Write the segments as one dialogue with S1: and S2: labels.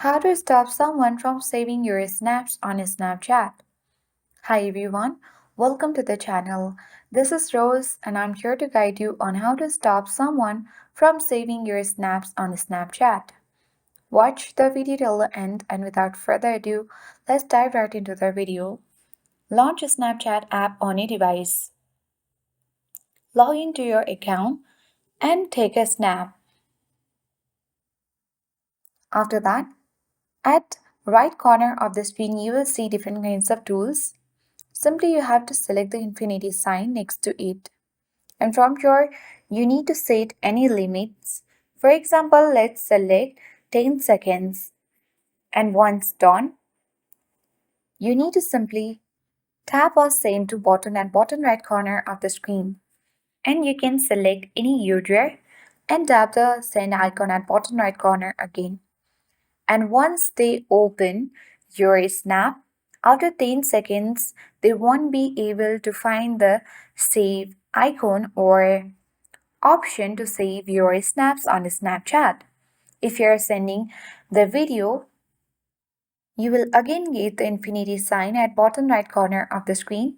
S1: How to stop someone from saving your snaps on Snapchat. Hi everyone, welcome to the channel. This is Rose and I'm here to guide you on how to stop someone from saving your snaps on Snapchat. Watch the video till the end and without further ado, let's dive right into the video. Launch a Snapchat app on your device. Log into your account and take a snap. After that, at right corner of the screen you will see different kinds of tools. Simply you have to select the infinity sign next to it. And from here, you need to set any limits. For example, let's select 10 seconds. And once done, you need to simply tap or send to button at bottom right corner of the screen. And you can select any user and tap the send icon at bottom right corner again. And once they open your snap, after 10 seconds, they won't be able to find the save icon or option to save your snaps on Snapchat. If you're sending the video, you will again get the infinity sign at bottom right corner of the screen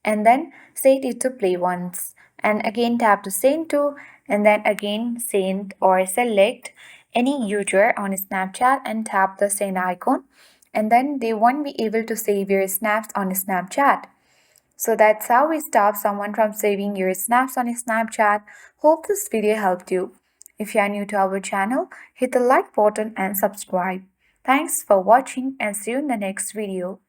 S1: and then set it to play once and again tap to send to and then again send or select any user on Snapchat and tap the send icon and then they won't be able to save your snaps on Snapchat. So that's how we stop someone from saving your snaps on Snapchat. Hope this video helped you. If you are new to our channel, hit the like button and subscribe. Thanks for watching and see you in the next video.